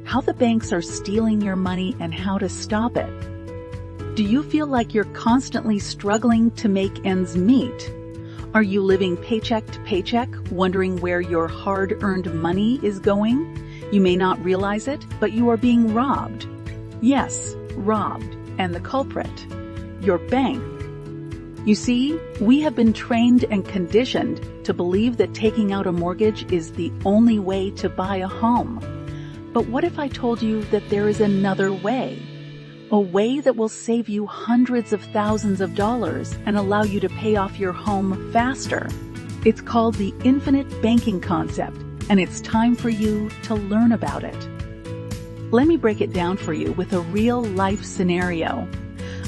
how the banks are stealing your money and how to stop it. Do you feel like you're constantly struggling to make ends meet? Are you living paycheck to paycheck, wondering where your hard-earned money is going? You may not realize it, but you are being robbed. Yes, robbed. And the culprit, your bank. You see, we have been trained and conditioned to believe that taking out a mortgage is the only way to buy a home. But what if I told you that there is another way? A way that will save you hundreds of thousands of dollars and allow you to pay off your home faster. It's called the infinite banking concept, and it's time for you to learn about it. Let me break it down for you with a real-life scenario.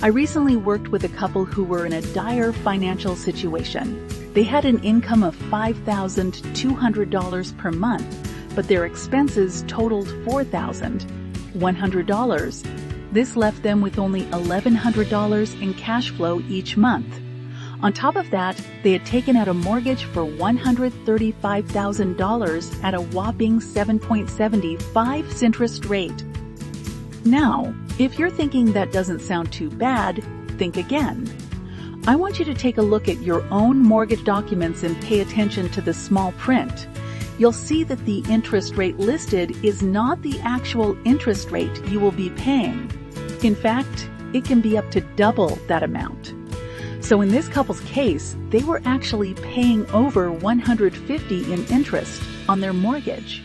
I recently worked with a couple who were in a dire financial situation. They had an income of $5,200 per month, but their expenses totaled $4,100. This left them with only $1,100 in cash flow each month. On top of that, they had taken out a mortgage for $135,000 at a whopping 7.75% interest rate. Now, if you're thinking that doesn't sound too bad, think again. I want you to take a look at your own mortgage documents and pay attention to the small print. You'll see that the interest rate listed is not the actual interest rate you will be paying. In fact, it can be up to double that amount. So in this couple's case, they were actually paying over $150 in interest on their mortgage.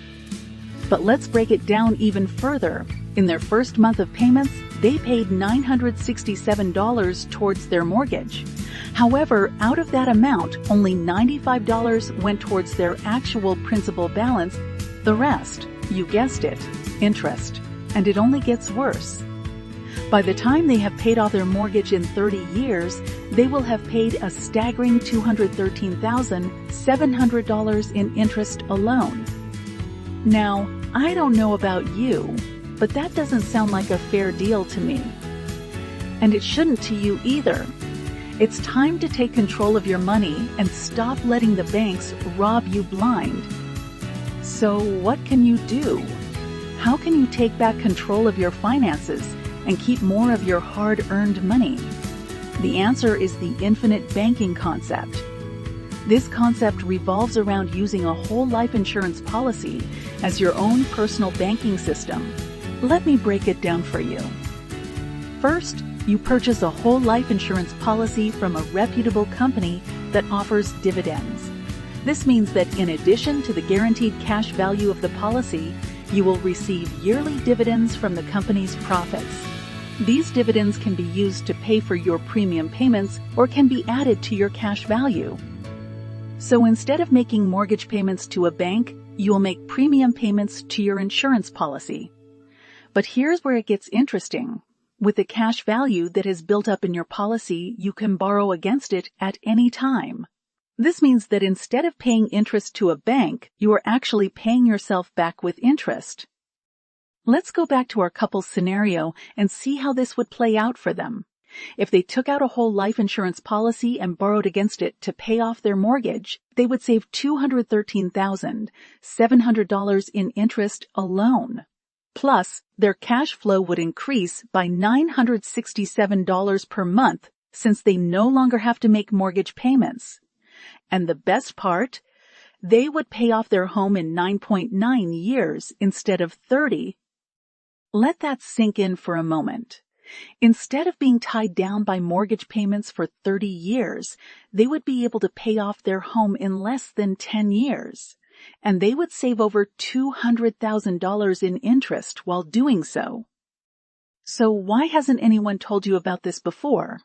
But let's break it down even further. In their first month of payments, they paid $967 towards their mortgage. However, out of that amount, only $95 went towards their actual principal balance. The rest, you guessed it, interest. And it only gets worse. By the time they have paid off their mortgage in 30 years, they will have paid a staggering $213,700 in interest alone. Now, I don't know about you, but that doesn't sound like a fair deal to me. And it shouldn't to you either. It's time to take control of your money and stop letting the banks rob you blind. So what can you do? How can you take back control of your finances and keep more of your hard-earned money? The answer is the infinite banking concept. This concept revolves around using a whole life insurance policy as your own personal banking system. Let me break it down for you. First, you purchase a whole life insurance policy from a reputable company that offers dividends. This means that in addition to the guaranteed cash value of the policy, you will receive yearly dividends from the company's profits. These dividends can be used to pay for your premium payments or can be added to your cash value. So instead of making mortgage payments to a bank, you will make premium payments to your insurance policy. But here's where it gets interesting. With the cash value that is built up in your policy, you can borrow against it at any time. This means that instead of paying interest to a bank, you are actually paying yourself back with interest. Let's go back to our couple's scenario and see how this would play out for them. If they took out a whole life insurance policy and borrowed against it to pay off their mortgage, they would save $213,700 in interest alone. Plus, their cash flow would increase by $967 per month since they no longer have to make mortgage payments. And the best part? They would pay off their home in 9.9 years instead of 30. Let that sink in for a moment. Instead of being tied down by mortgage payments for 30 years, they would be able to pay off their home in less than 10 years. And they would save over $200,000 in interest while doing so. So why hasn't anyone told you about this before?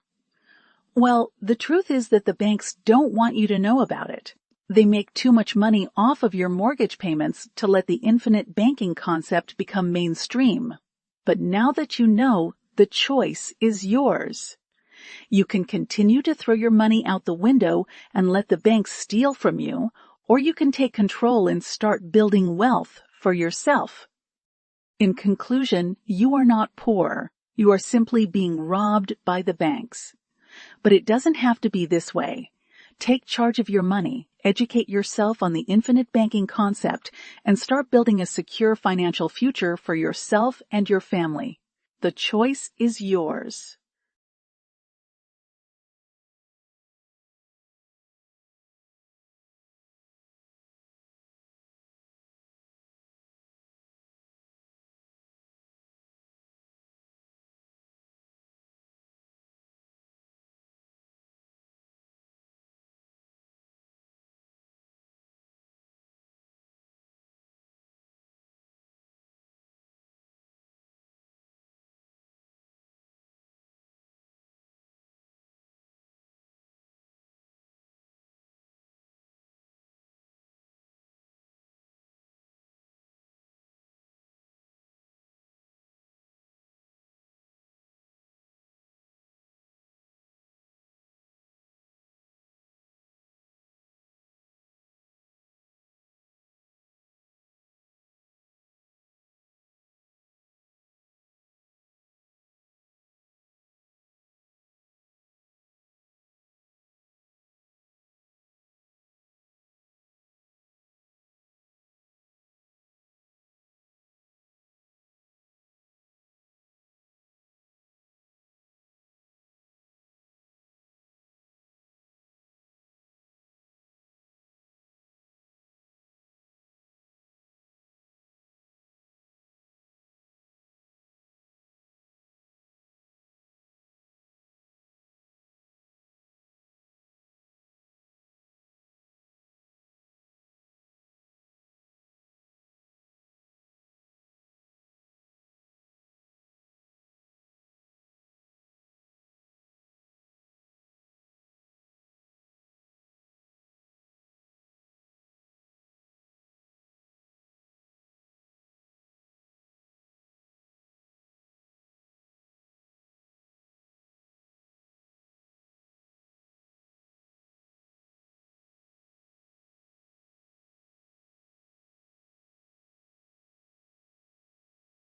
Well, the truth is that the banks don't want you to know about it. They make too much money off of your mortgage payments to let the infinite banking concept become mainstream. But now that you know, the choice is yours. You can continue to throw your money out the window and let the banks steal from you, or you can take control and start building wealth for yourself. In conclusion, you are not poor. You are simply being robbed by the banks. But it doesn't have to be this way. Take charge of your money, educate yourself on the infinite banking concept, and start building a secure financial future for yourself and your family. The choice is yours.